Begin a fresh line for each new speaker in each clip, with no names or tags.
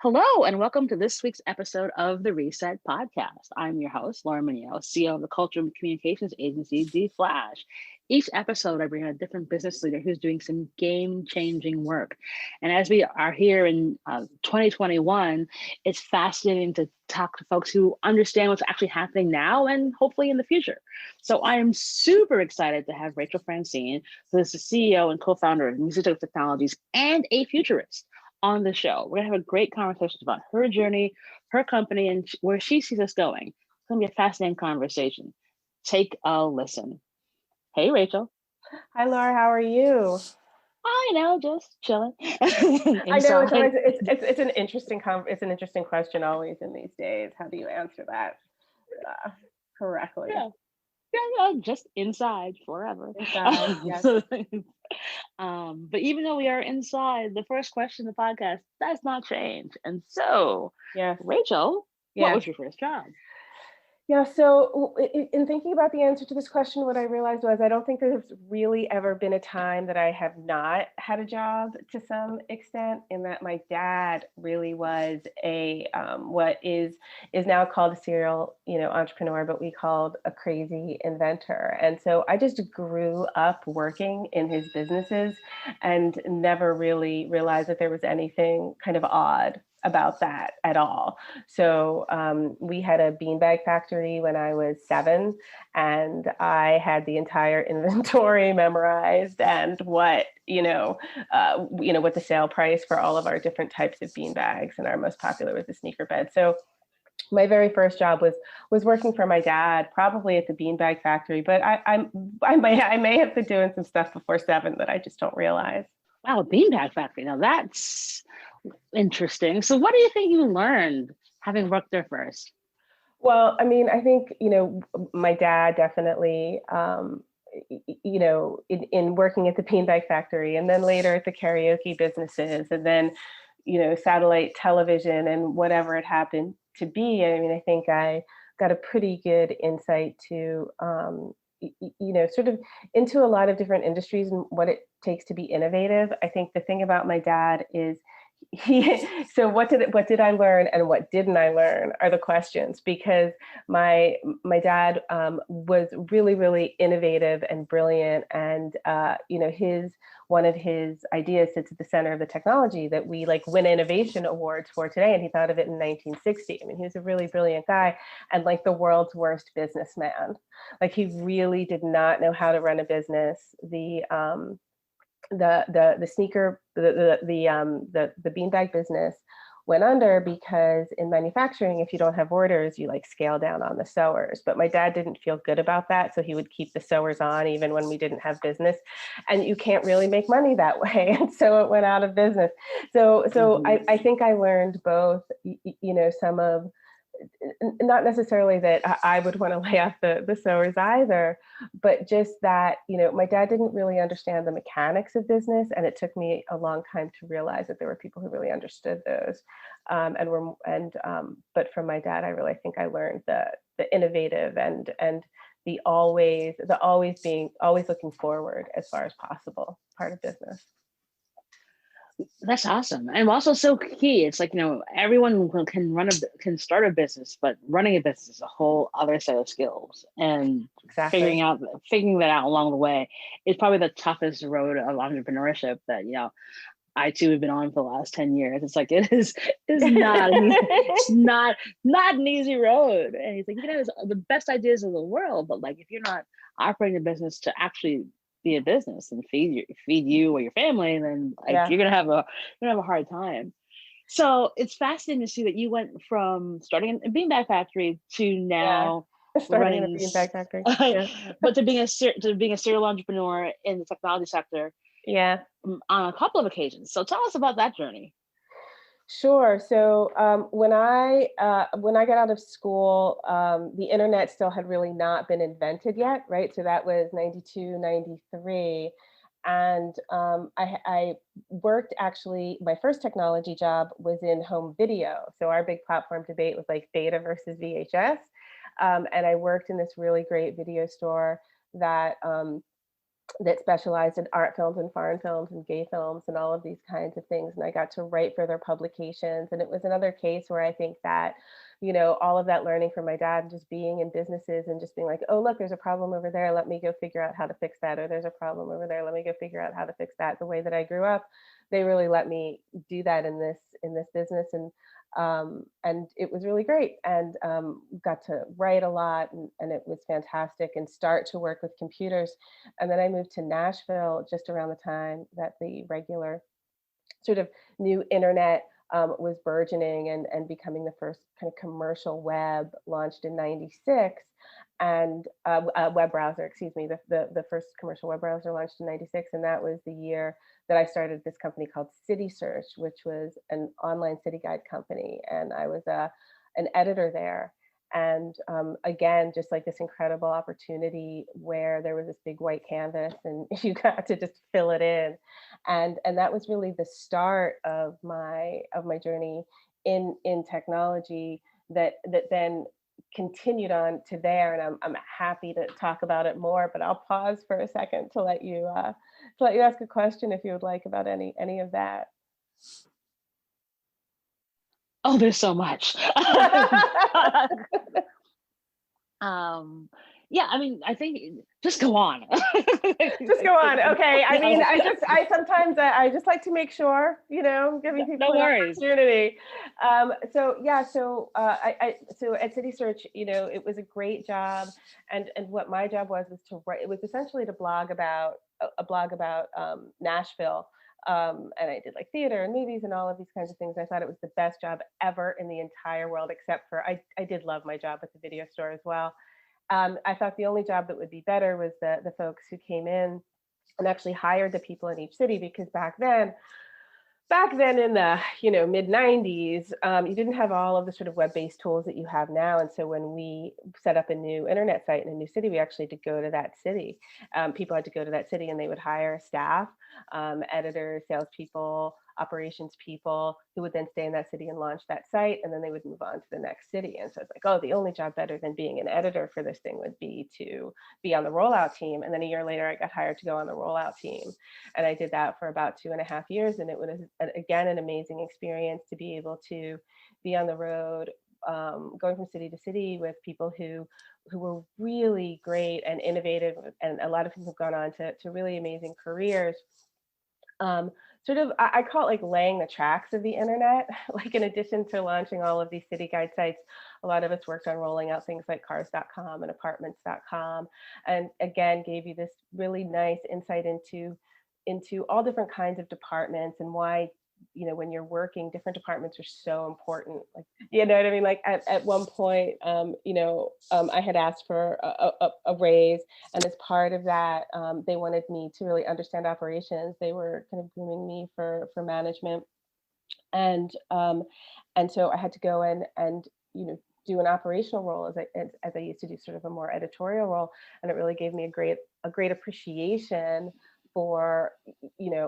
Hello, and welcome to this week's episode of the Reset Podcast. I'm your host, Laura Munio, CEO of the Culture and Communications Agency, D Flash. Each episode, I bring on a different business leader who's doing some game changing work. And as we are here in 2021, it's fascinating to talk to folks who understand what's actually happening now and hopefully in the future. So I am super excited to have Rachel Francine, who is the CEO and co founder of Music Technologies and a futurist on the show. We're gonna have a great conversation about her journey, her company, and where she sees us going. It's gonna be a fascinating conversation. Take a listen. Hey, Rachel.
Hi, Laura. How are you?
I know, just chilling
I know it's
inside.
always it's an interesting question always in these days. How do you answer that correctly?
Yeah, yeah, just inside forever.
Inside, yes.
But even though we are inside, the first question of the podcast does not change. And so,
Yes.
Rachel, what
Yes.
was your first job?
Yeah, so in thinking about the answer to this question, what I realized was I don't think there's really ever been a time that I have not had a job to some extent, in that my dad really was a what is now called a serial, entrepreneur, but we called a crazy inventor. And so I just grew up working in his businesses and never really realized that there was anything kind of odd about that at all. So we had a beanbag factory when I was 7, and I had the entire inventory memorized and what the sale price for all of our different types of beanbags, and our most popular was the sneaker bed. So my very first job was working for my dad, probably at the beanbag factory. But I may have been doing some stuff before 7 that I just don't realize.
Wow, beanbag factory. Now that's interesting. So what do you think you learned having worked there first?
Well, I mean, I think, my dad definitely, in working at the beanbag factory, and then later at the karaoke businesses, and then, satellite television and whatever it happened to be. I mean, I think I got a pretty good insight to, sort of into a lot of different industries and what it takes to be innovative. I think the thing about my dad is so what did I learn and what didn't I learn are the questions, because my dad was really, really innovative and brilliant, and his one of his ideas sits at the center of the technology that we win innovation awards for today, and he thought of it in 1960. I mean, he was a really brilliant guy, and the world's worst businessman. He really did not know how to run a business. The sneaker the beanbag business went under because in manufacturing, if you don't have orders, you scale down on the sewers. But my dad didn't feel good about that, so he would keep the sewers on even when we didn't have business, and you can't really make money that way. And so it went out of business. So I think I learned both, some of, not necessarily that I would want to lay off the sewers either, but just that, my dad didn't really understand the mechanics of business. And it took me a long time to realize that there were people who really understood those. But from my dad, I really think I learned the innovative and the always looking forward as far as possible part of business.
That's awesome. And also so key. It's everyone can start a business, but running a business is a whole other set of skills. And
Exactly.
figuring that out along the way is probably the toughest road of entrepreneurship that, I too have been on for the last 10 years. It is not it's not an easy road. And he's you can have the best ideas in the world, but if you're not operating a business to actually be a business and feed you or your family, then
Yeah.
you're gonna have a hard time. So it's fascinating to see that you went from starting a beanbag factory to now
Starting in a
running,
beanbag factory. Yeah.
but to being a serial entrepreneur in the technology sector.
Yeah.
On a couple of occasions. So tell us about that journey.
Sure. So when I got out of school, the internet still had really not been invented yet, right? So that was 92, 93. And I worked, actually, my first technology job was in home video. So our big platform debate was beta versus VHS. And I worked in this really great video store that that specialized in art films and foreign films and gay films and all of these kinds of things. And I got to write for their publications. And it was another case where I think that, all of that learning from my dad and just being in businesses and just being like, oh, look, there's a problem over there. Let me go figure out how to fix that. Or there's a problem over there. Let me go figure out how to fix that. The way that I grew up, they really let me do that in this business. And it was really great, and got to write a lot, and it was fantastic, and start to work with computers. And then I moved to Nashville just around the time that the regular sort of new internet was burgeoning and becoming the first kind of commercial web, launched in 96. And web browser, excuse me, the first commercial web browser launched in 96. And that was the year that I started this company called City Search, which was an online city guide company. And I was an editor there. And again, just like this incredible opportunity where there was this big white canvas and you got to just fill it in. And that was really the start of my journey in technology that then continued on to there. And I'm happy to talk about it more, but I'll pause for a second to let you ask a question if you would like about any of that.
Oh, there's so much. Yeah, I mean, I think just go on.
Just go on. Okay. I mean, I sometimes just like to make sure, giving people
No
an
worries.
opportunity. So at City Search, it was a great job, and what my job was to write. It was essentially to blog about Nashville. And I did like theater and movies and all of these kinds of things. I thought it was the best job ever in the entire world, except for I did love my job at the video store as well. I thought the only job that would be better was the folks who came in and actually hired the people in each city, because back then in the mid 90s, you didn't have all of the sort of web-based tools that you have now. And so when we set up a new internet site in a new city, we actually had to go to that city. People had to go to that city, and they would hire staff, editors, salespeople, operations people, who would then stay in that city and launch that site, and then they would move on to the next city. And so it's like, oh, the only job better than being an editor for this thing would be to be on the rollout team. And then a year later, I got hired to go on the rollout team, and I did that for about 2.5 years. And it was again an amazing experience to be able to be on the road, going from city to city with people who were really great and innovative, and a lot of people have gone on to really amazing careers. Sort of, I call it like laying the tracks of the internet. Like, in addition to launching all of these city guide sites, a lot of us worked on rolling out things like cars.com and apartments.com, and again gave you this really nice insight into all different kinds of departments, and why when you're working, different departments are so important. Like, you know what I mean? Like at one point, I had asked for a raise, and as part of that, they wanted me to really understand operations. They were kind of grooming me for management, and so I had to go in and do an operational role as I used to do sort of a more editorial role, and it really gave me a great appreciation for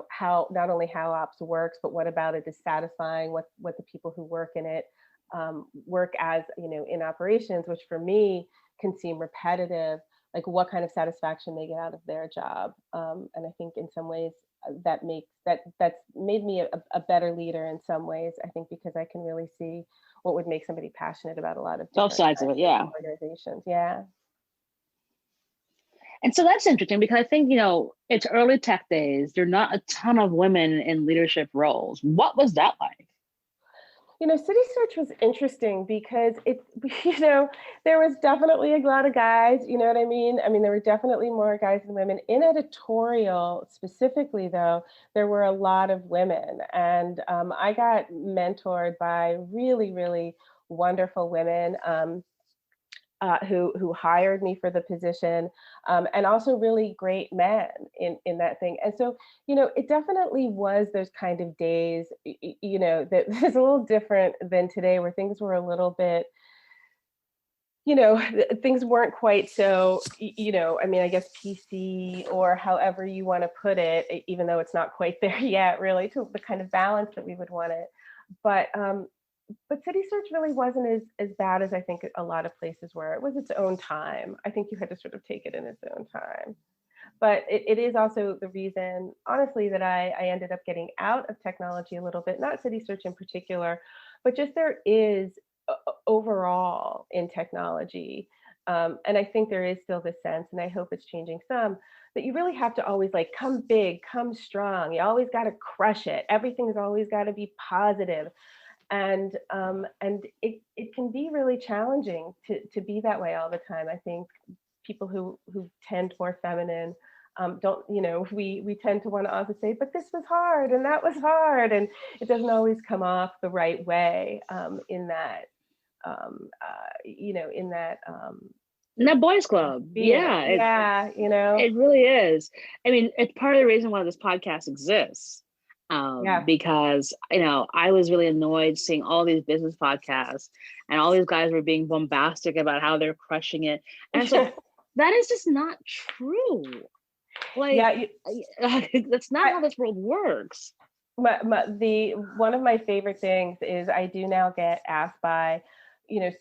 how, not only how ops works, but what about it is satisfying, what the people who work in it work as in operations, which for me can seem repetitive, like what kind of satisfaction they get out of their job. And I think in some ways that's made me a better leader in some ways, I think, because I can really see what would make somebody passionate about a lot of
Both sides of it, yeah.
Organizations. Yeah.
And so that's interesting, because I think, it's early tech days. There are not a ton of women in leadership roles. What was that like?
City Search was interesting because there was definitely a lot of guys, you know what I mean? I mean, there were definitely more guys than women. In editorial specifically, though, there were a lot of women. And I got mentored by really, really wonderful women. Who hired me for the position, and also really great men in that thing. And so, it definitely was those kind of days, that was a little different than today, where things were a little bit, things weren't quite so, I mean, I guess PC, or however you want to put it, even though it's not quite there yet, really, to the kind of balance that we would want it. But City Search really wasn't as bad as I think a lot of places were. It was its own time. I think you had to sort of take it in its own time. But it is also the reason, honestly, that I ended up getting out of technology a little bit, not City Search in particular, but just there is overall in technology. And I think there is still this sense, and I hope it's changing some, that you really have to always like come big, come strong. You always got to crush it. Everything's always got to be positive. And it can be really challenging to be that way all the time. I think people who tend more feminine don't, we tend to want to also say, but this was hard and that was hard, and it doesn't always come off the right way in that in that
In that boys club.
sphere.
Yeah,
Yeah,
it really is. I mean, it's part of the reason why this podcast exists.
yeah.
Because I was really annoyed seeing all these business podcasts and all these guys were being bombastic about how they're crushing it. And it's like, that is just not true. Like,
Yeah,
that's not how this world works.
one of my favorite things is I do now get asked by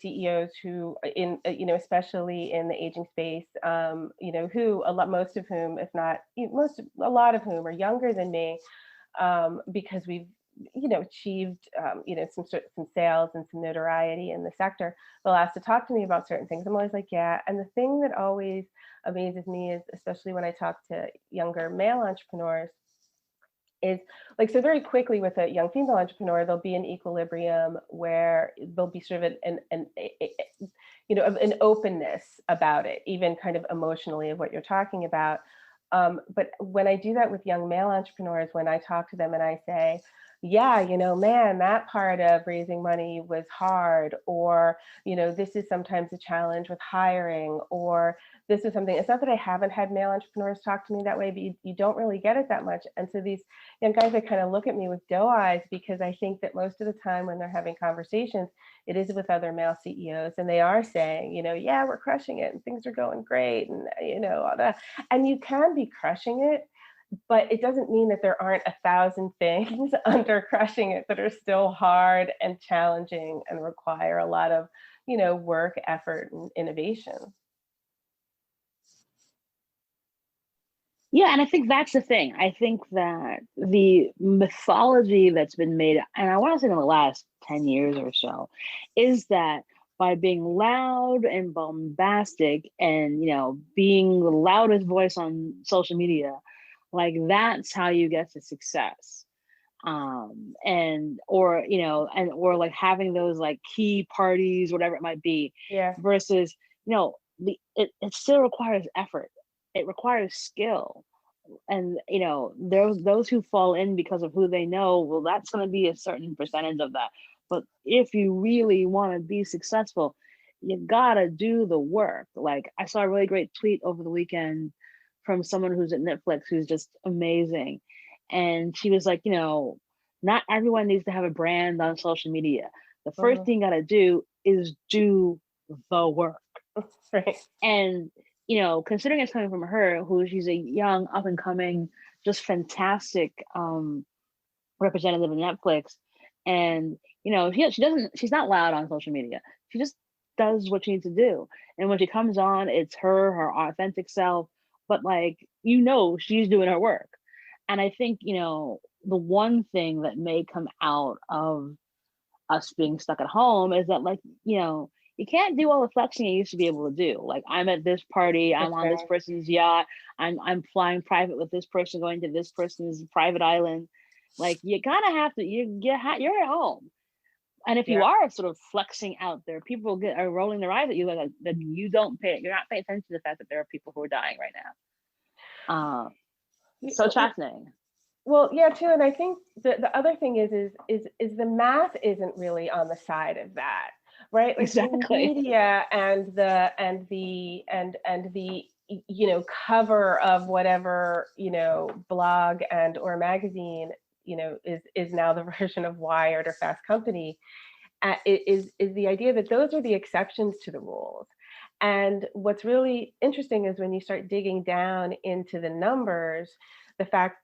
CEOs who especially in the aging space, who most of whom, if not a lot of whom, are younger than me, because we've achieved some sales and some notoriety in the sector. They'll ask to talk to me about certain things. I'm always like, yeah. And the thing that always amazes me is, especially when I talk to younger male entrepreneurs, is like, so very quickly with a young female entrepreneur, there'll be an equilibrium where there'll be sort of an openness about it, even kind of emotionally, of what you're talking about. But when I do that with young male entrepreneurs, when I talk to them and I say, yeah, man, that part of raising money was hard, or, this is sometimes a challenge with hiring, or this is something, it's not that I haven't had male entrepreneurs talk to me that way, but you don't really get it that much. And so these young guys, they kind of look at me with doe eyes, because I think that most of the time when they're having conversations, it is with other male CEOs, and they are saying, yeah, we're crushing it and things are going great, and all that. And you can be crushing it, but it doesn't mean that there aren't 1,000 things under crushing it that are still hard and challenging and require a lot of, work, effort, and innovation.
Yeah, and I think that's the thing. I think that the mythology that's been made, and I want to say in the last 10 years or so, is that by being loud and bombastic and, being the loudest voice on social media, like that's how you get to success. Or like having those like key parties, whatever it might be,
Yeah.
versus, it still requires effort. It requires skill. And there's those who fall in because of who they know. Well, that's going to be a certain percentage of that. But if you really want to be successful, you gotta do the work. Like, I saw a really great tweet over the weekend from someone who's at Netflix who's just amazing. And she was like, not everyone needs to have a brand on social media. The first thing you gotta do is do the work.
Right.
And considering it's coming from her, who she's a young, up and coming, just fantastic representative of Netflix, and she's not loud on social media. She just does what she needs to do, and when she comes on, it's her authentic self. But like, she's doing her work, and I think the one thing that may come out of us being stuck at home is that, like, you can't do all the flexing you used to be able to do. Like, I'm at this party, I'm on this person's yacht, I'm flying private with this person, going to this person's private island. Like, you kind of have to, you're at home. And if you are sort of flexing out there, people are rolling their eyes at you, like that you're not paying attention to the fact that there are people who are dying right now. So it's fascinating.
Well, yeah, too. And I think the other thing is the math isn't really on the side of that, right? Like,
Exactly.
the media and the cover of whatever blog and or magazine is now the version of Wired or Fast Company, is the idea that those are the exceptions to the rules. And what's really interesting is when you start digging down into the numbers, the fact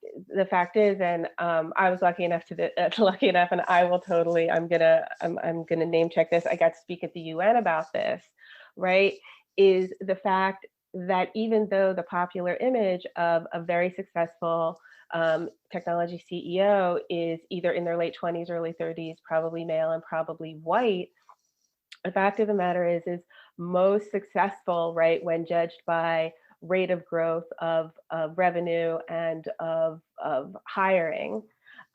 is, and I was lucky enough and I will totally, I'm gonna name check this. I got to speak at the UN about this, right? Is the fact that even though the popular image of a very successful technology CEO is either in their late 20s, early 30s, probably male and probably white, the fact of the matter is most successful, right, when judged by rate of growth of revenue and of hiring,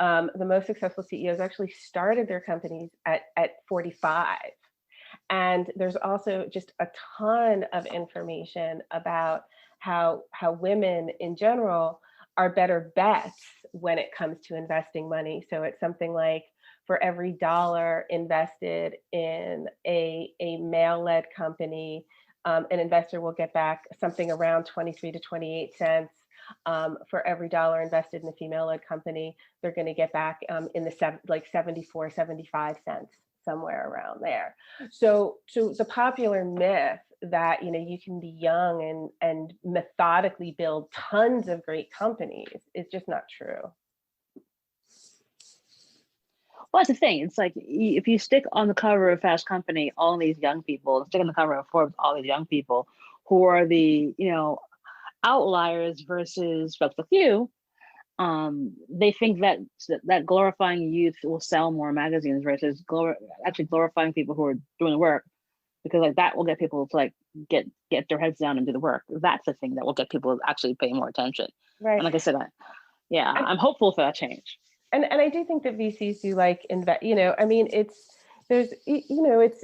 the most successful CEOs actually started their companies at 45. And there's also just a ton of information about how women in general are better bets when it comes to investing money. So it's something like for every dollar invested in a male-led company, an investor will get back something around 23 to 28 cents. For every dollar invested in a female-led company, they're going to get back in the like 74, 75 cents, somewhere around there. So the popular myth that you can be young and methodically build tons of great companies is just not true.
Well, that's the thing. It's like if you stick on the cover of Fast Company all these young people, stick on the cover of Forbes all these young people who are the outliers versus folks like you, they think that glorifying youth will sell more magazines versus actually glorifying people who are doing the work, because like that will get people to like get their heads down and do the work. That's the thing that will get people to actually pay more attention.
Right.
And like I said, I'm hopeful for that change.
And I do think that VCs do like invest, I mean, it's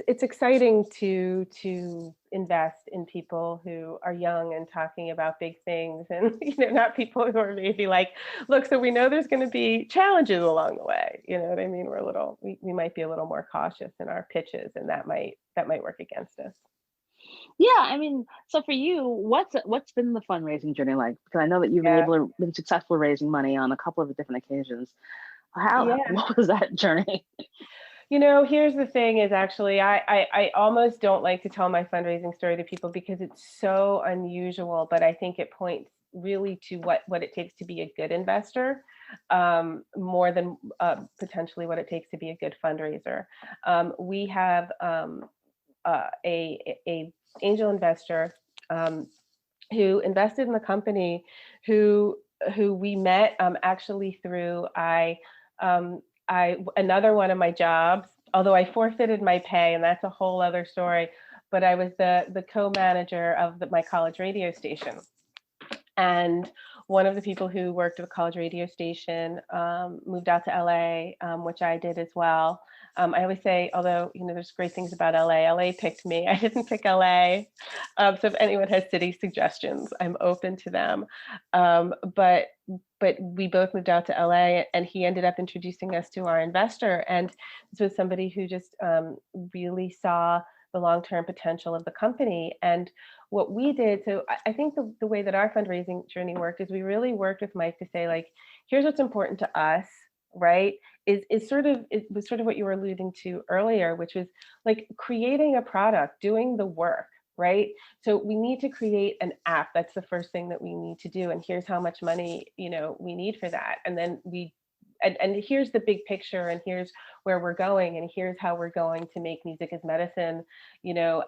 exciting to invest in people who are young and talking about big things, and not people who are maybe like, look, so we know there's going to be challenges along the way. You know what I mean? We might be a little more cautious in our pitches, and that might work against us.
Yeah, I mean, so for you, what's been the fundraising journey like? Because I know that you've
Yeah.
been successful raising money on a couple of different occasions.
Yeah.
What was that journey?
Here's the thing is actually, I almost don't like to tell my fundraising story to people because it's so unusual, but I think it points really to what it takes to be a good investor, more than potentially what it takes to be a good fundraiser. We have a angel investor who invested in the company, who we met actually through another one of my jobs, although I forfeited my pay, and that's a whole other story. But I was the co-manager of my college radio station, and one of the people who worked at the college radio station moved out to LA, which I did as well. I always say, although there's great things about LA picked me. I didn't pick LA. So if anyone has city suggestions, I'm open to them. But we both moved out to LA, and he ended up introducing us to our investor. And this was somebody who just really saw the long-term potential of the company. And what we did, so I think the way that our fundraising journey worked is we really worked with Mike to say, like, here's what's important to us, right? It was sort of what you were alluding to earlier, which was like creating a product, doing the work, right? So we need to create an app. That's the first thing that we need to do. And here's how much money, we need for that. And then and here's the big picture, and here's where we're going, and here's how we're going to make music as medicine,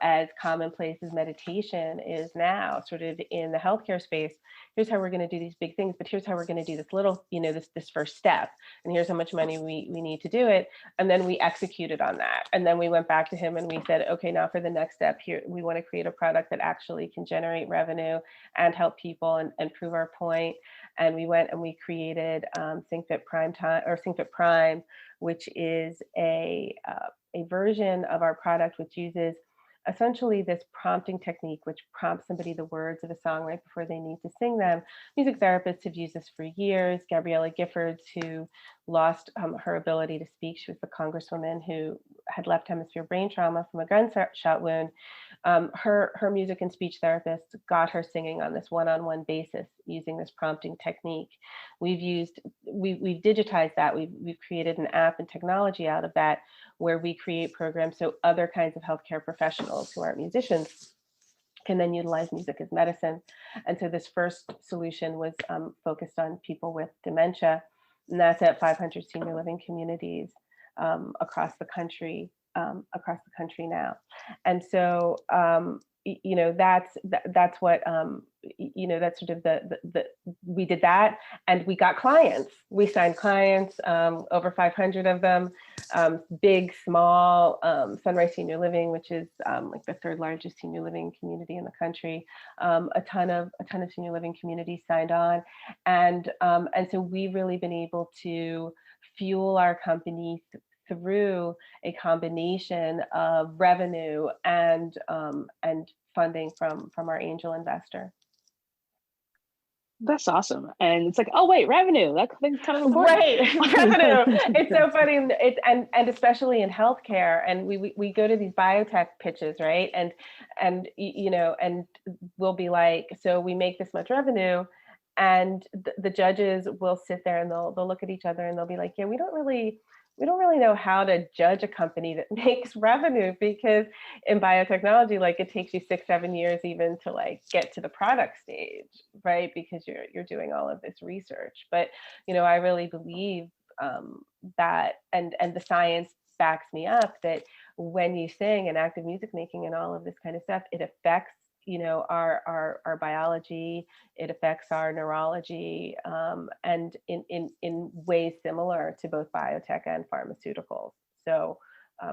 as commonplace as meditation is now, sort of in the healthcare space. Here's how we're going to do these big things, but here's how we're going to do this little, this first step, and here's how much money we need to do it. And then we executed on that, and then we went back to him and we said, okay, now for the next step here, we want to create a product that actually can generate revenue and help people and prove our point. And we went and we created SingFit SingFit Prime, which is a version of our product which uses essentially this prompting technique, which prompts somebody the words of a song right before they need to sing them. Music therapists have used this for years. Gabriella Giffords, who lost her ability to speak, she was the congresswoman who had left hemisphere brain trauma from a gunshot wound. Her music and speech therapist got her singing on this one-on-one basis using this prompting technique. We've digitized that. We've created an app and technology out of that, where we create programs so other kinds of healthcare professionals who aren't musicians can then utilize music as medicine. And so this first solution was focused on people with dementia, and that's at 500 senior living communities across the country now. And so that's what that's sort of the we did that, and we got clients. We signed clients, over 500 of them, big, small, Sunrise Senior Living, which is like the third largest senior living community in the country. A ton of senior living communities signed on, and so we've really been able to fuel our company through a combination of revenue and funding from our angel investor.
That's awesome. And it's like, oh wait, revenue. That thing's kind of important.
Right, revenue. It's so funny. It's and especially in healthcare, and we go to these biotech pitches, right? And we'll be like, so we make this much revenue, and the judges will sit there and they'll look at each other and they'll be like, yeah, we don't really know how to judge a company that makes revenue, because in biotechnology, like, it takes you 6-7 years even to like get to the product stage, right? Because you're doing all of this research. But I really believe that, and the science backs me up, that when you sing and active music making and all of this kind of stuff, it affects our biology, it affects our neurology, and in ways similar to both biotech and pharmaceuticals. So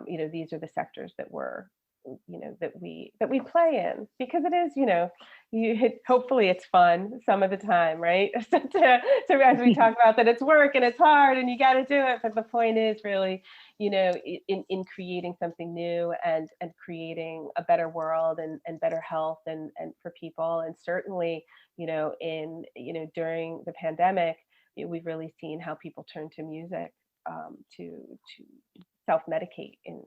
these are the sectors that we play in, because it is, hopefully it's fun some of the time, right? So as we talk about that, it's work and it's hard and you got to do it, but the point is really, in creating something new and creating a better world and better health and for people. And certainly, during the pandemic, we've really seen how people turn to music to self-medicate in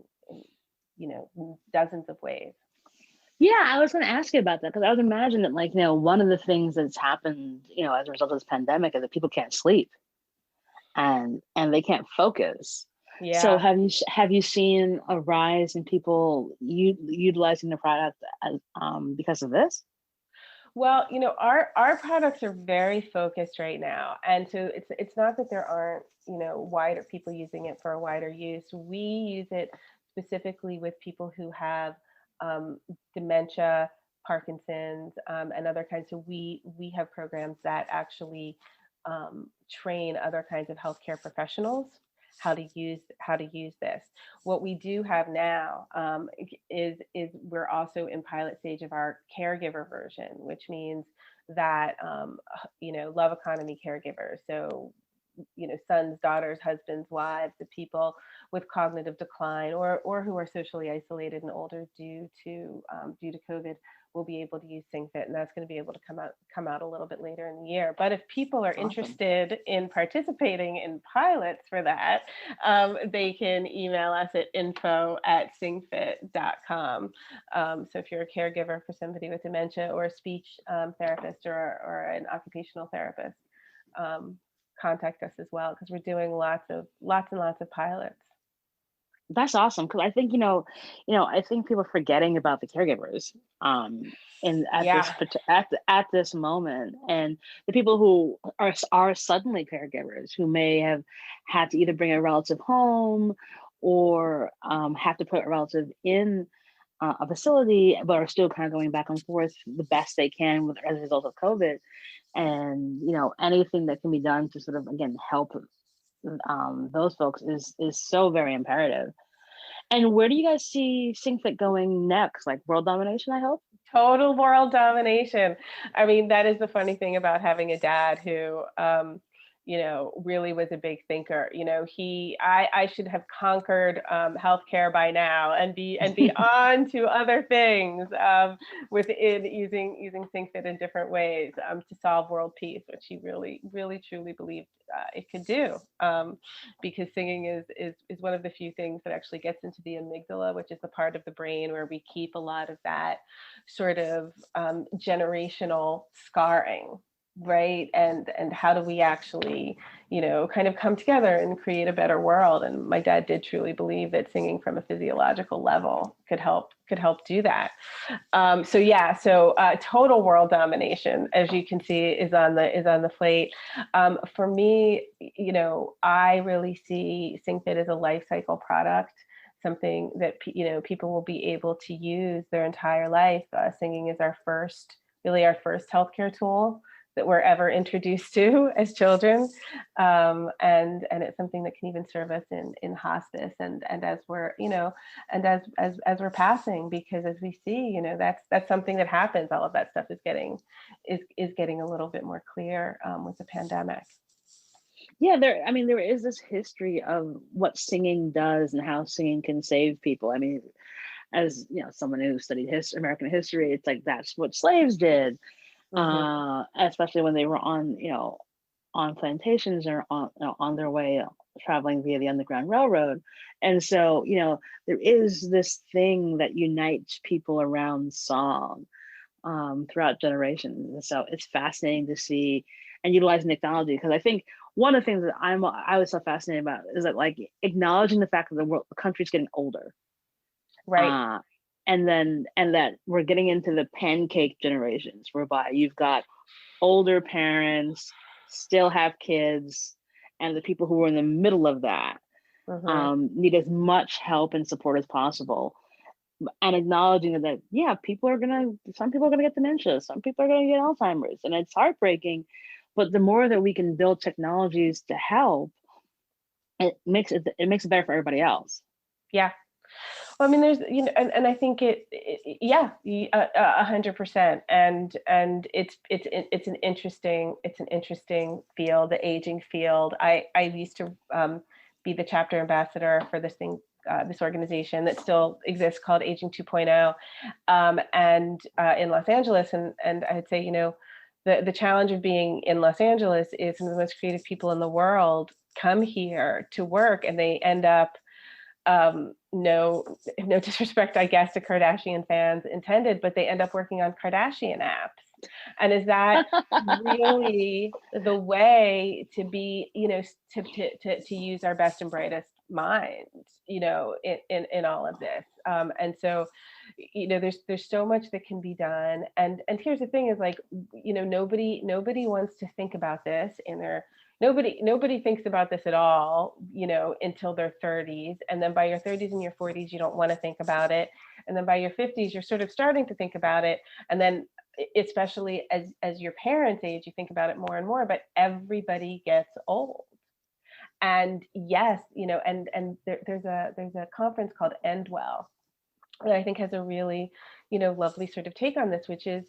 dozens of ways.
Yeah, I was going to ask you about that, because I would imagine that, like, one of the things that's happened, as a result of this pandemic, is that people can't sleep and they can't focus.
Yeah.
So have you seen a rise in people utilizing the product because of this?
Well, our products are very focused right now, and so it's not that there aren't wider people using it for a wider use. We use it specifically with people who have dementia, Parkinson's, and other kinds. So we have programs that actually train other kinds of healthcare professionals how to use this. What we do have now is we're also in pilot stage of our caregiver version, which means that love economy caregivers. So sons, daughters, husbands, wives, the people with cognitive decline or who are socially isolated and older due to COVID will be able to use SingFit, and that's going to be able to come out a little bit later in the year. But if people are interested in participating in pilots for that, they can email us at info@singfit.com. So if you're a caregiver for somebody with dementia, or a speech therapist, or an occupational therapist, contact us as well, because we're doing lots and lots of pilots.
That's awesome, because I think I think people are forgetting about the caregivers and at this moment, and the people who are suddenly caregivers, who may have had to either bring a relative home or have to put a relative in a facility, but are still kind of going back and forth the best they can as a result of COVID. And anything that can be done to sort of, again, help those folks is so very imperative. And where do you guys see SingFit going next? Like world domination, I hope?
Total world domination. I mean, that is the funny thing about having a dad who really was a big thinker. I should have conquered healthcare by now and be on to other things within using SingFit in different ways to solve world peace, which he really, really, truly believed it could do. Because singing is one of the few things that actually gets into the amygdala, which is the part of the brain where we keep a lot of that sort of generational scarring. Right. And how do we actually, kind of come together and create a better world? And my dad did truly believe that singing from a physiological level could help do that. So total world domination, as you can see, is on the plate. For me, I really see SingFit as a life cycle product. something that people will be able to use their entire life. Singing is really our first healthcare tool that we're ever introduced to as children, and it's something that can even serve us in hospice, and as we're and as we're passing, because as we see, that's something that happens. All of that stuff is getting a little bit more clear with the pandemic.
Yeah, there is this history of what singing does and how singing can save people. I mean, as someone who studied American history, it's like that's what slaves did,
Hmm.
especially when they were on plantations or on their way traveling via the Underground Railroad. And so, there is this thing that unites people around song throughout generations. And so it's fascinating to see and utilizing technology, because I think one of the things that I was so fascinated about is that, like, acknowledging the fact that the country's getting older,
Right.
uh, and that we're getting into the pancake generations, whereby you've got older parents still have kids, and the people who are in the middle of that
Hmm.
need as much help and support as possible, and acknowledging that, yeah, some people are gonna get dementia, some people are gonna get Alzheimer's, and it's heartbreaking. But the more that we can build technologies to help, it makes it better for everybody else.
Yeah. Well, I mean, there's, and I think yeah, 100%. And it's an interesting field, the aging field. I used to be the chapter ambassador for this organization that still exists called Aging 2.0, and in Los Angeles. And I'd say, the challenge of being in Los Angeles is some of the most creative people in the world come here to work, and they end up, no disrespect, I guess, to Kardashian fans intended, but they end up working on Kardashian apps. And is that really the way to be, to use our best and brightest minds, in all of this? And so, there's so much that can be done. And here's the thing is, like, nobody wants to think about this in their nobody thinks about this at all, until their 30s. And then by your 30s and your 40s, you don't want to think about it. And then by your 50s, you're sort of starting to think about it. And then, especially as your parents age, you think about it more and more. But everybody gets old. And yes, and there's a conference called Endwell that I think has a really, lovely sort of take on this, which is,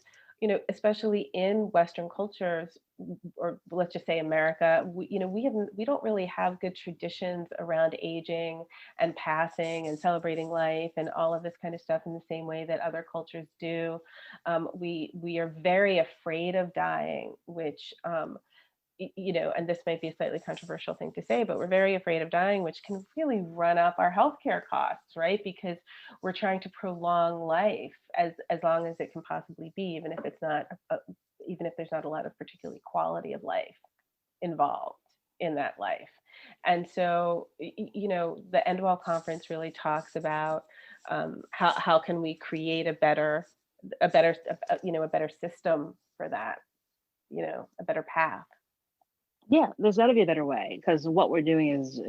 especially in Western cultures, or let's just say America, we don't really have good traditions around aging and passing and celebrating life and all of this kind of stuff in the same way that other cultures do. We are very afraid of dying, which, and this might be a slightly controversial thing to say, but we're very afraid of dying, which can really run up our healthcare costs, right? Because we're trying to prolong life as long as it can possibly be, even if it's not, even if there's not a lot of particularly quality of life involved in that life. And so, the Endwell conference really talks about, how can we create a better system for that, a better path.
Yeah, there's got to be a better way, because what we're doing is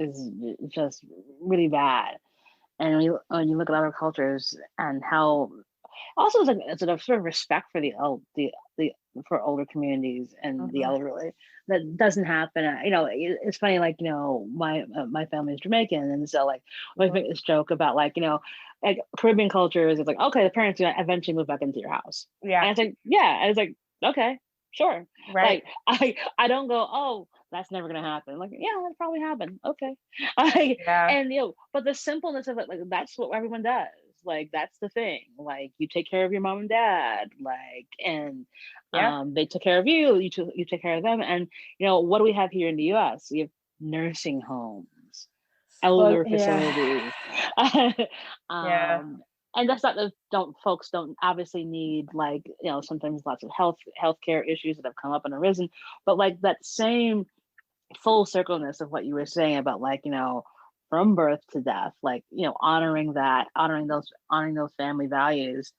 just really bad. And when you look at other cultures and how also it's a sort of respect for the for older communities and the
Hmm.
elderly that doesn't happen. It's funny, like, my family is Jamaican, and so, like, we always
Hmm.
make this joke about, like, like Caribbean cultures. It's like, okay, the parents are gonna eventually move back into your house,
Yeah.
and it's like, yeah, and it's like, okay, sure.
Right.
Like, I don't go, oh, that's never gonna happen. Like, yeah, that'll probably happen. Okay. I,
Yeah.
and but the simpleness of it, like, that's what everyone does. Like, that's the thing. Like, you take care of your mom and dad, like, and
Yeah.
they took care of you. You take care of them. And what do we have here in the U.S.? We have nursing homes,
Well,
elder
yeah.
facilities.
Yeah.
um, and that's not that don't folks don't obviously need, like, sometimes lots of healthcare issues that have come up and arisen, but, like, that same full circleness of what you were saying about, like, from birth to death, like, honoring those family values,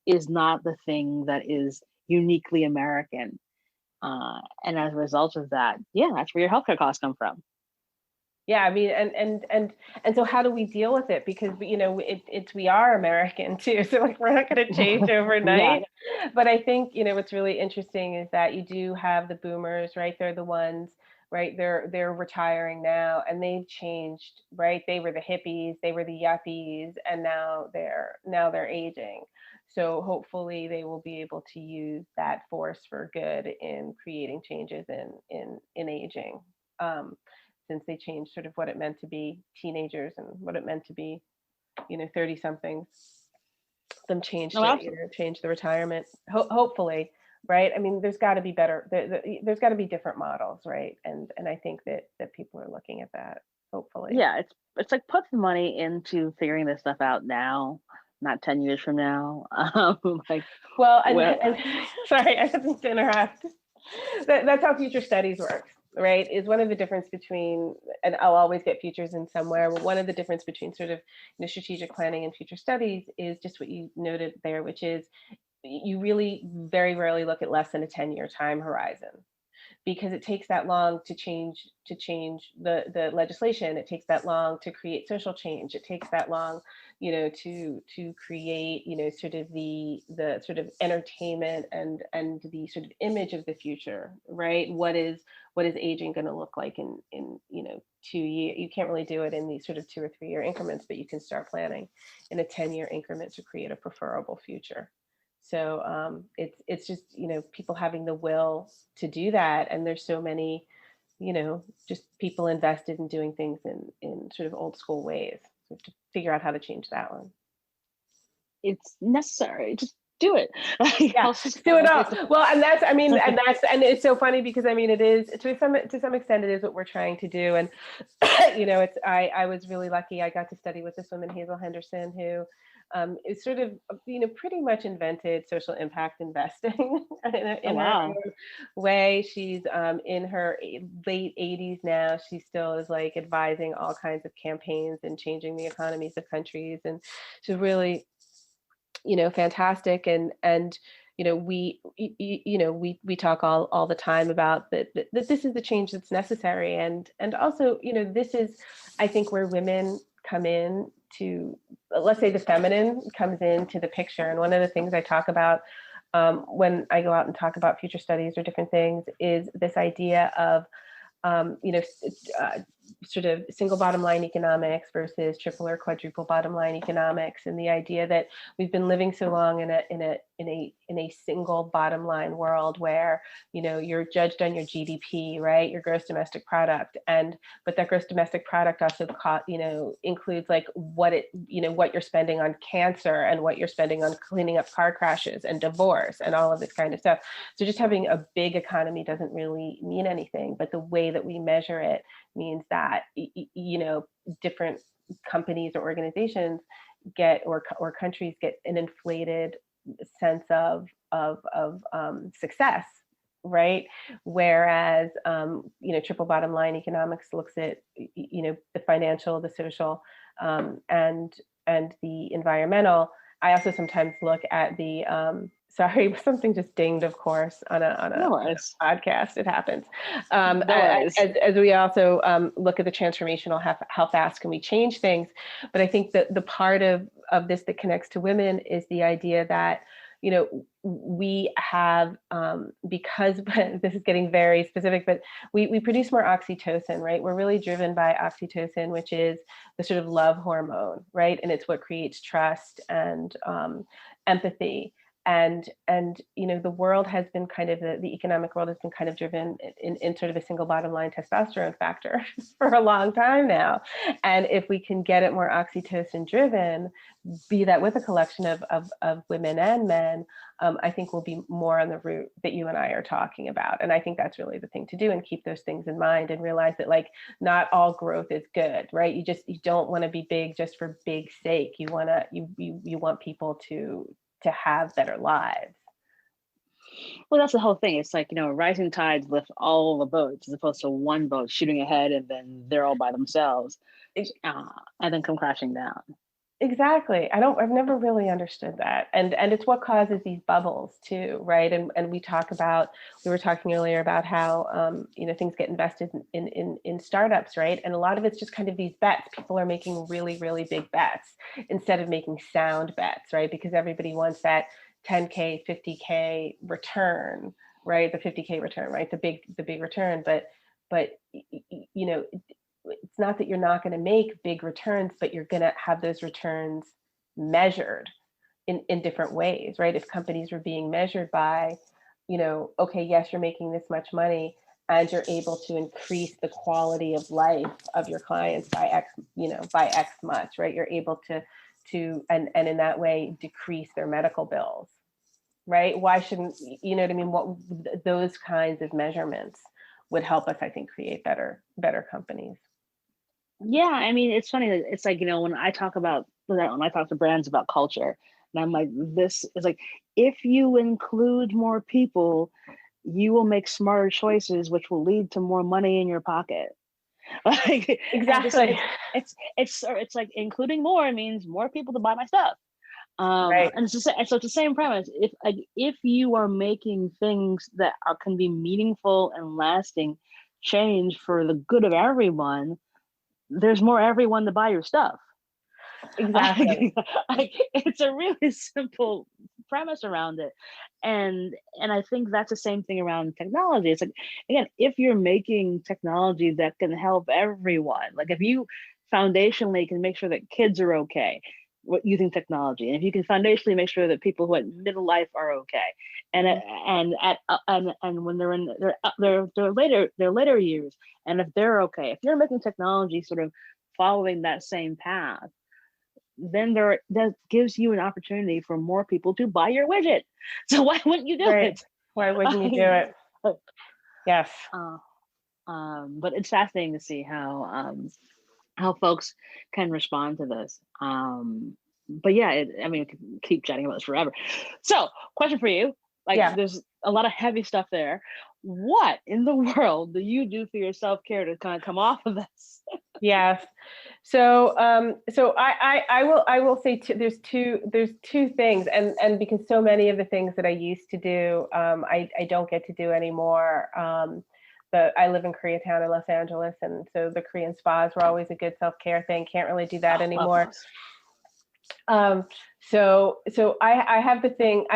is not the thing that is uniquely American. And as a result of that, yeah, that's where your healthcare costs come from.
Yeah, I mean, and so how do we deal with it? Because we are American too, so like we're not going to change
Yeah.
overnight. But I think what's really interesting is that you do have the boomers, right? They're the ones, right? They're retiring now, and they've changed, right? They were the hippies, they were the yuppies, and now they're aging. So hopefully they will be able to use that force for good in creating changes in aging. Um, since they changed sort of what it meant to be teenagers and what it meant to be 30 somethings, them
No, absolutely.
change the retirement, hopefully, right? I mean, there's got to be better, there's got to be different models, right? And I think that people are looking at that, hopefully.
Yeah, it's like put the money into figuring this stuff out now, not 10 years from now. Like,
Well,
well,
and sorry, I didn't interrupt. That's how future studies works, right? Is one of the difference between, and I'll always get futures in somewhere, but one of the difference between sort of strategic planning and future studies is just what you noted there, which is you really very rarely look at less than a 10-year time horizon, because it takes that long to change the legislation. It takes that long to create social change. It takes that long, to create, sort of the sort of entertainment and the sort of image of the future, right? What is aging going to look like in 2 years? You can't really do it in these sort of 2 or 3 year increments, but you can start planning in a 10-year increment to create a preferable future. So it's just people having the will to do that, and there's so many just people invested in doing things in sort of old school ways. So to figure out how to change that one.
it's necessary. Just do it. Like,
Yeah,
also,
do it
like
all.
it's
Well, and that's, I mean, and it's so funny because I mean, it is to some extent, it is what we're trying to do. And it's I was really lucky. I got to study with this woman, Hazel Henderson, who is sort of pretty much invented social impact investing
oh
in her
wow.
own way. She's in her late 80s now. She still is like advising all kinds of campaigns and changing the economies of countries, and she's really fantastic. And we talk all the time about that this is the change that's necessary. And also this is, I think, where women come in to, let's say, the feminine comes into the picture. And one of the things I talk about when I go out and talk about future studies or different things is this idea of um, you know, sort of single bottom line economics versus triple or quadruple bottom line economics, and the idea that we've been living so long in a single bottom line world where you're judged on your GDP, right, your gross domestic product, but that gross domestic product also includes like what you're spending on cancer and what you're spending on cleaning up car crashes and divorce and all of this kind of stuff. So just having a big economy doesn't really mean anything, but the way that we measure it means that different companies or organizations get, or countries get, an inflated sense of success, right? Whereas triple bottom line economics looks at the financial, the social, and the environmental. I also sometimes look at the sorry, something just dinged, of course, on
No
a
worries.
podcast. It happens.
No worries.
As we also look at the transformational, how fast can we change things? But I think that the part of this that connects to women is the idea that we have, because this is getting very specific, but we produce more oxytocin, right? We're really driven by oxytocin, which is the sort of love hormone, right? And it's what creates trust and empathy. And the world has been kind of, the economic world has been kind of driven in sort of a single bottom line testosterone factor for a long time now. And if we can get it more oxytocin driven, be that with a collection of women and men, I think we'll be more on the route that you and I are talking about. And I think that's really the thing to do, and keep those things in mind and realize that, like, not all growth is good, right? You don't want to be big just for big sake. You want people to have better lives.
Well, that's the whole thing. It's like, rising tides lift all the boats as opposed to one boat shooting ahead and then they're all by themselves, and then come crashing down.
Exactly. I've never really understood that. And it's what causes these bubbles too, right? And we were talking earlier about how, things get invested in startups, right? And a lot of it's just kind of these bets. People are making really, really big bets instead of making sound bets, right? Because everybody wants that 10K, 50K return, right? The 50K return, right? The big return. But, it's not that you're not going to make big returns, but you're going to have those returns measured in different ways, right? If companies were being measured by, okay, yes, you're making this much money and you're able to increase the quality of life of your clients by X much, right? You're able and in that way decrease their medical bills, right? Why shouldn't, you know what I mean? Those kinds of measurements would help us, I think, create better companies.
Yeah, I mean, it's funny. It's like, when I talk to brands about culture, and I'm like, this is like, if you include more people, you will make smarter choices, which will lead to more money in your pocket. Like, and
Exactly.
it's like including more means more people to buy my stuff.
Right.
And so it's the same premise. If you are making things that can be meaningful and lasting change for the good of everyone, there's more everyone to buy your stuff.
Exactly.
It's a really simple premise around it, and I think that's the same thing around technology. It's like, again, if you're making technology that can help everyone, like if you foundationally can make sure that kids are okay using technology, and if you can foundationally make sure that people who at middle life are okay, and and when they're in their later years, and if they're okay, if you're making technology sort of following that same path, then that gives you an opportunity for more people to buy your widget. So why wouldn't you do
Right.
it?
Why wouldn't you do it? Yes.
uh, but it's fascinating to see how folks can respond to this. But yeah, I mean, we could keep chatting about this forever. So, question for you: like,
Yeah.
there's a lot of heavy stuff there. What in the world do you do for your self care to kind of come off of this?
Yes. So, I will say there's two things, and because so many of the things that I used to do, I don't get to do anymore. I live in Koreatown in Los Angeles, and so the Korean spas were always a good self-care thing. Can't really do that
Oh, love
anymore.
those.
So I have the thing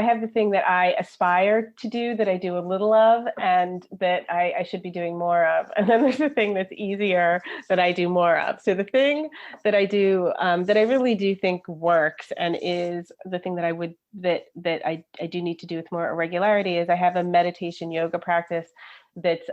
that I aspire to do, that I do a little of, and that I should be doing more of. And then there's the thing that's easier that I do more of. So the thing that I do, that I really do think works, and is the thing that I do need to do with more regularity, is I have a meditation yoga practice that's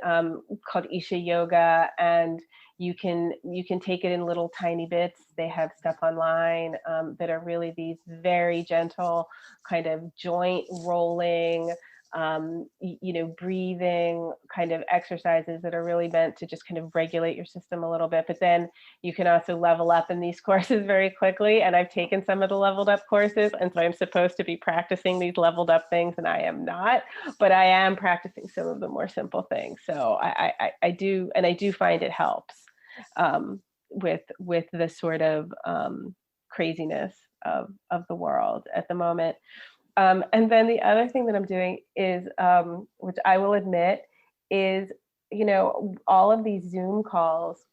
called Isha Yoga, and you can take it in little tiny bits. They have stuff online that are really these very gentle kind of joint rolling, breathing kind of exercises that are really meant to just kind of regulate your system a little bit. But then you can also level up in these courses very quickly. And I've taken some of the leveled up courses, and so I'm supposed to be practicing these leveled up things, and I am not, but I am practicing some of the more simple things. So I do, and I do find it helps with the sort of craziness of the world at the moment. And then the other thing that I'm doing is, which I will admit, is all of these Zoom calls.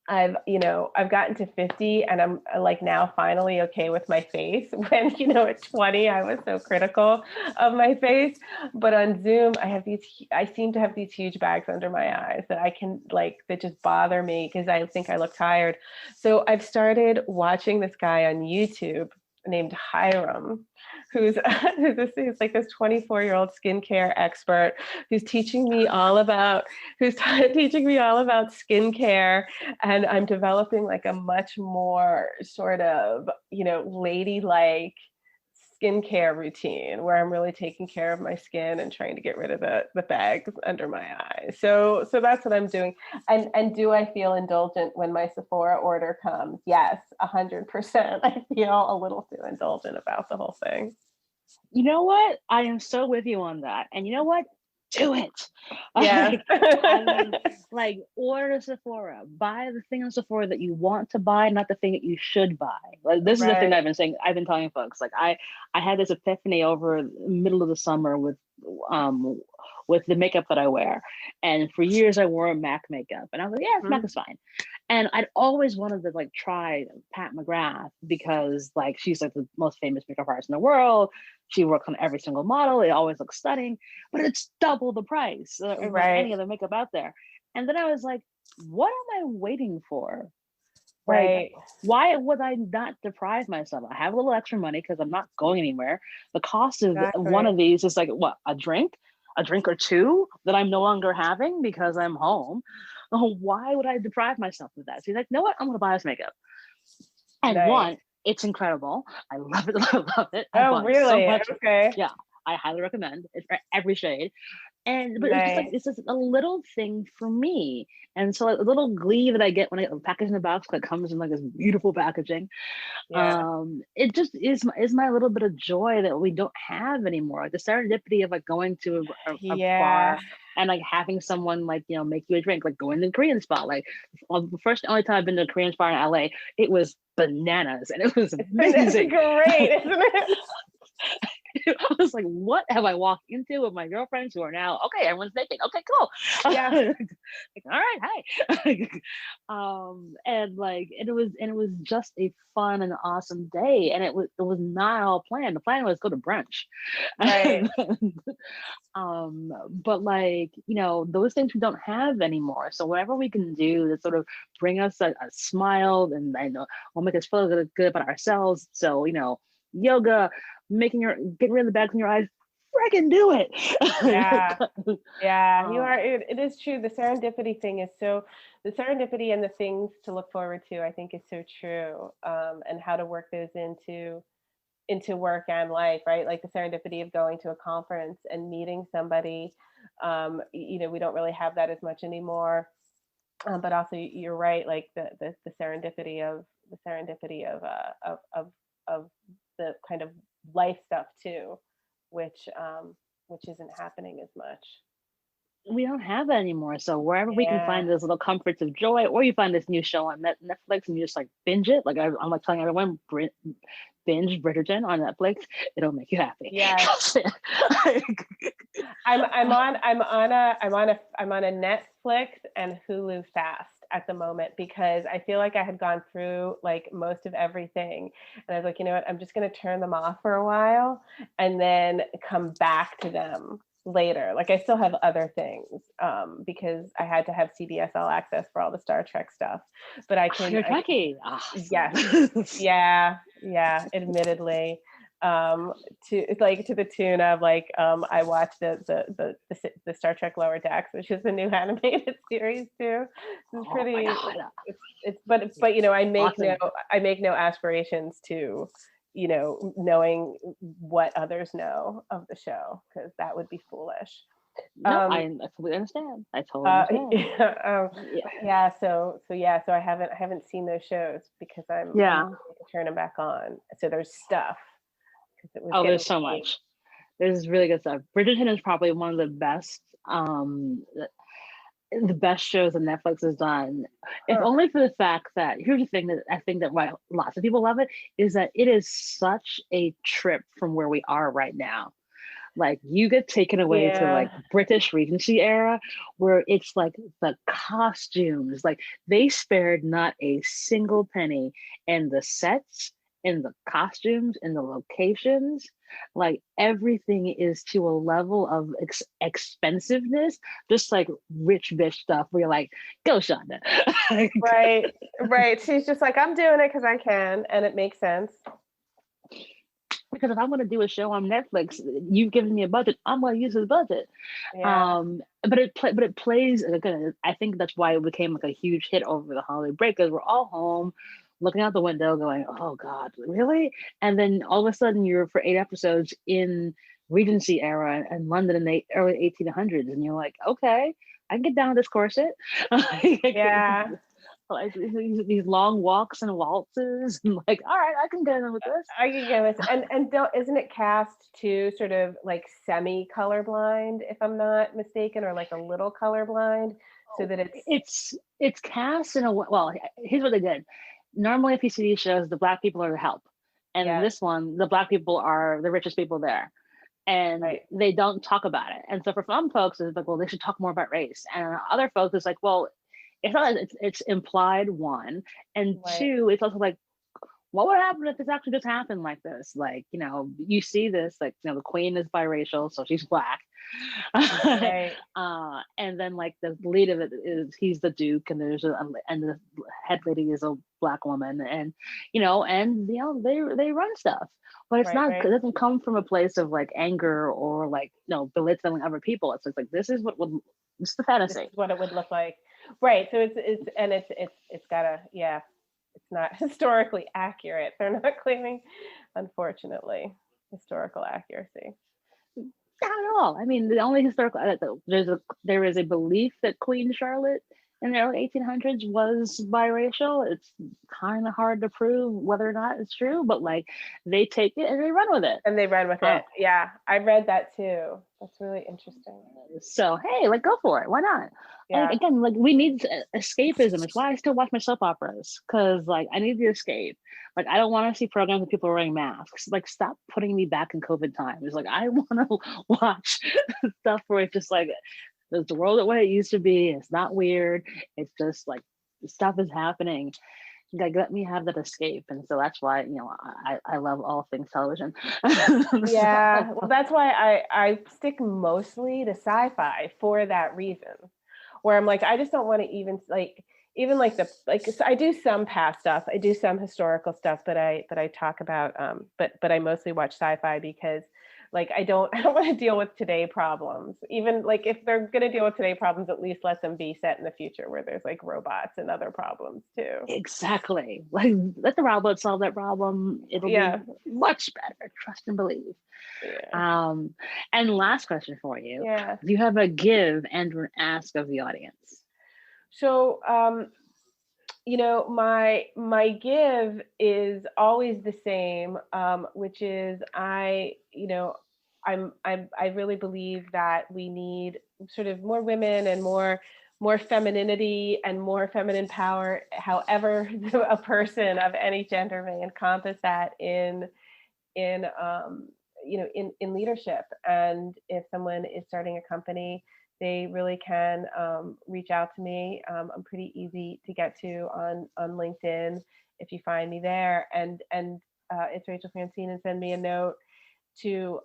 I've gotten to 50, and I'm like now finally okay with my face. When, at 20, I was so critical of my face. But on Zoom, I seem to have these huge bags under my eyes that just bother me because I think I look tired. So I've started watching this guy on YouTube named Hiram, who's like this 24-year-old skincare expert who's teaching me all about skincare. And I'm developing like a much more sort of, ladylike skincare routine where I'm really taking care of my skin and trying to get rid of the bags under my eyes. So that's what I'm doing. And do I feel indulgent when my Sephora order comes? Yes, 100%. I feel a little too indulgent about the whole thing.
You know what? I am so with you on that. And you know what? do it.
Yeah.
I mean, like order Sephora, buy the thing on Sephora that you want to buy, not the thing that you should buy. Like this is the thing that
Right.
I've been saying. I've been telling folks. Like I had this epiphany over the middle of the summer um with the makeup that I wear, and for years I wore MAC makeup, and I was like, yeah, MAC
Mhm.
is fine. And I'd always wanted to like try Pat McGrath because like she's like the most famous makeup artist in the world. She works on every single model. It always looks stunning, but it's double the price of like any
Right.
other makeup out there. And then I was like, what am I waiting for? Like,
Right.
why would I not deprive myself? I have a little extra money because I'm not going anywhere. The cost of one
Exactly.
of these is like what, a drink or two that I'm no longer having because I'm home. Oh, why would I deprive myself of that? So he's like, you know what? I'm gonna buy this makeup. And
Nice.
one, it's incredible. I love it. I love it. I
Oh,
bought so
really?
much.
Okay.
Yeah, I highly recommend it for every shade. And but it's just like
Nice.
it's just a little thing for me. And so like, a little glee that I get when I get a package in the box that comes in like this beautiful packaging.
Yeah.
It just is my little bit of joy that we don't have anymore. Like the serendipity of like going to a
Yeah.
bar and like having someone like make you a drink, like going to the Korean spot. Like the first only time I've been to a Korean spot in LA, it was bananas and it was
It's
amazing.
great, isn't it?
I was like, what have I walked into with my girlfriends who are now, okay, everyone's naked. Okay, cool.
Yeah.
Like, all right, hi. And it was just a fun and awesome day. And it was not all planned. The plan was go to brunch.
Right.
But like, those things we don't have anymore. So whatever we can do to sort of bring us a smile and I know will make us feel good about ourselves. So, yoga, getting rid of the bags in your eyes, freaking do it.
Yeah. Yeah, you
um,
are. It is true. The serendipity thing is so, the serendipity and the things to look forward to, I think, is so true. And how to work those into work and life, right? Like the serendipity of going to a conference and meeting somebody. We don't really have that as much anymore. But also, you're right. Like the serendipity of the kind of life stuff too, which which isn't happening as much.
we don't have that anymore. So wherever we can
Yeah.
find those little comforts of joy, or you find this new show on Netflix and you just like binge it. Like I'm like telling everyone, binge Bridgerton on Netflix. It'll make you happy.
Yes. I'm on a Netflix and Hulu fast at the moment because I feel like I had gone through like most of everything, and I was like, you know what, I'm just going to turn them off for a while and then come back to them later. Like I still have other things because I had to have CBS All Access for all the Star Trek stuff, but
You're
I
Trekkie. Awesome.
yes, yeah, admittedly. To the tune of like I watched the Star Trek Lower Decks, which is the new animated series too. It's
Oh my
pretty.
god.
It's but
Awesome.
I make no aspirations to knowing what others know of the show because that would be foolish.
No,
Um,
I totally understand. I totally understand.
yeah,
Yeah.
so I haven't seen those shows because I'm
Yeah.
waiting to turn them back on. So there's stuff because it was
Oh,
getting
there's so
late.
much. There's really good stuff. Bridgerton is probably one of the best shows that Netflix has done. If
Huh.
only for the fact that here's the thing that I think that why lots of people love it is that it is such a trip from where we are right now. Like you get taken away to
Yeah,
like British Regency era where it's like the costumes, like they spared not a single penny in the sets, in the costumes, in the locations. Like everything is to a level of expensiveness, just like rich bitch stuff where you're like, go Shonda.
right, right. She's just like, I'm doing it because I can, and it makes sense.
Because if I'm going to do a show on Netflix, you've given me a budget. I'm going to use this budget.
Yeah,
But it plays again. I think that's why it became like a huge hit over the holiday break because we're all home, looking out the window, going, "Oh God, really?" And then all of a sudden, you're for 8 episodes in Regency era and London in the early 1800s, and you're like, "Okay, I can get down with this corset."
yeah.
like these long walks and waltzes, and like, all right, I can get in with this.
I can get this. And don't, isn't it cast too sort of like semi colorblind, if I'm not mistaken, or like a little colorblind, so that
It's cast in a well. Here's what they did. Normally, if you see these shows, the Black people are the help, and in
yeah,
this one, the Black people are the richest people there, and
right,
they don't talk about it. And so for some folks, it's like, well, they should talk more about race, and other folks, it's like, well, it's not. It's implied, one, and
right,
two, it's also like, what would happen if this actually just happened like this? Like, you see this, like, the queen is biracial, so she's Black.
right.
And then like the lead of it is he's the Duke, and and the head lady is a Black woman, and they run stuff, but it's
Right,
not. It
right.
doesn't come from a place of like anger or like belittling other people. It's just like this is what would it's the
This
fantasy.
is what it would look like. Right. So it's gotta, yeah, it's not historically accurate. They're not claiming, unfortunately, historical accuracy.
Not at all. I mean, the only historical there is a belief that Queen Charlotte in the early 1800s was biracial. It's kind of hard to prove whether or not it's true, but like they take it and they run with it.
And they ran with
Uh,
it. Yeah, I read that too. That's really interesting.
so hey, like go for it. Why not? And
Yeah.
again, like we need escapism. It's why I still watch my soap operas, because like I need the escape. Like I don't want to see programs with people wearing masks. Like stop putting me back in COVID times. Like I want to watch stuff where it's just like there's the world the way it used to be. It's not weird. It's just like stuff is happening. Like let me have that escape. And so that's why I love all things television.
Yeah.
So,
Well, that's why I stick mostly to sci-fi for that reason. Where I'm like, I just don't want to even like so I do some past stuff. I do some historical stuff that I talk about. But I mostly watch sci-fi because like I don't I don't want to deal with today problems. Even like if they're gonna deal with today problems, at least let them be set in the future where there's like robots and other problems too.
exactly. Like let the robot solve that problem. It'll be
Yeah.
much better. Trust and believe.
Yeah.
Um, and last question for you.
Yeah.
Do you have a give and an ask of the audience?
So my give is always the same, which is I really believe that we need sort of more women and more femininity and more feminine power, however a person of any gender may encompass that in in leadership. And if someone is starting a company, they really can reach out to me. I'm pretty easy to get to on LinkedIn if you find me there. And it's Rachel Francine, and send me a note to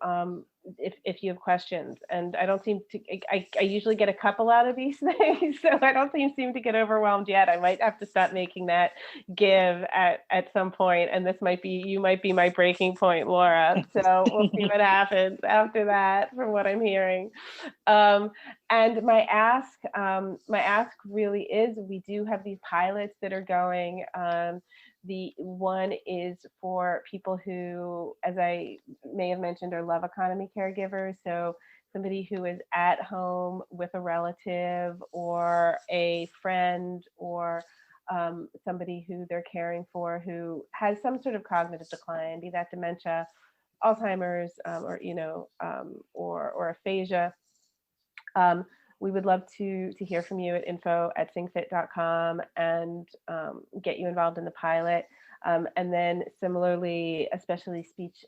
if you have questions. And I don't seem to I usually get a couple out of these things, so I don't seem to get overwhelmed yet. I might have to stop making that give at some point, and you might be my breaking point, Laura. So we'll see what happens after that from what I'm hearing. And my ask really is, we do have these pilots that are going. The one is for people who, as I may have mentioned, are love economy caregivers. So somebody who is at home with a relative or a friend, or somebody who they're caring for who has some sort of cognitive decline, be that dementia, Alzheimer's, or aphasia. We would love to hear from you at info@singfit.com and get you involved in the pilot. And then similarly, especially speech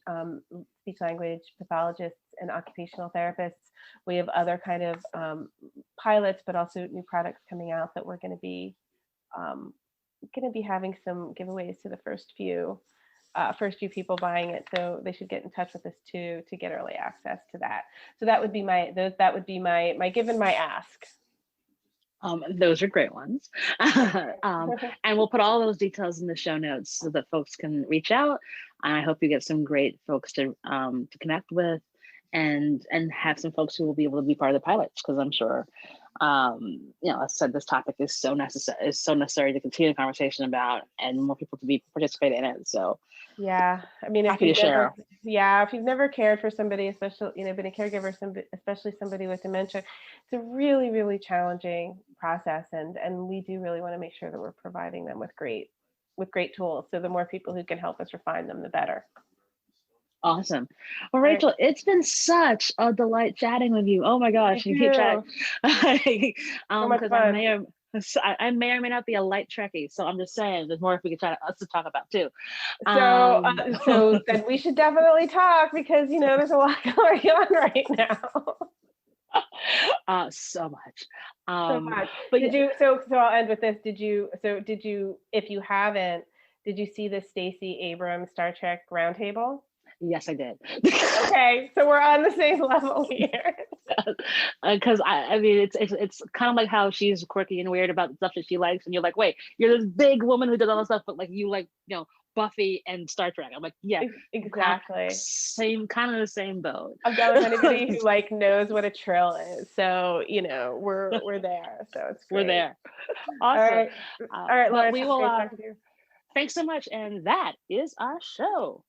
language pathologists and occupational therapists, we have other kind of pilots, but also new products coming out that we're going to be having some giveaways to the first few people buying it. So they should get in touch with us too to get early access to that. So that would be my give and my ask.
Those are great ones. And we'll put all those details in the show notes so that folks can reach out. And I hope you get some great folks to connect with, and have some folks who will be able to be part of the pilots, because I'm sure, as I said, this topic is so necessary to continue the conversation about, and more people to be participate in it. So
yeah, I mean,
happy to share.
Yeah, if you've never cared for somebody, especially, been a caregiver, especially somebody with dementia, it's a really, really challenging process. And we do really want to make sure that we're providing them with great tools. So the more people who can help us refine them, the better.
Awesome. Well,
All right.
Rachel, it's been such a delight chatting with you. Oh my
You
gosh, and keep chatting.
too. So much
Because
fun.
I may or may not be a light Trekkie, so I'm just saying there's more if we could chat us to talk about too.
So,
Um,
so then we should definitely talk because there's a lot going on right now.
so much.
So much.
But
Did
yeah,
you? So I'll end with this. Did you? So did you? If you haven't, did you see the Stacey Abrams Star Trek Roundtable?
yes, I did.
Okay, so we're on the same level here.
Because I mean, it's kind of like how she's quirky and weird about the stuff that she likes, and you're like, wait, you're this big woman who does all this stuff, but like you like, Buffy and Star Trek. I'm like, yeah,
Exactly.
kind of the same boat.
I'm down with anybody who knows what a trill is. So we're there. So it's
We're
great.
there.
All
Awesome.
right, all right,
But
Lauren.
we
It was
will.
great talking to you.
Thanks so much, and that is our show.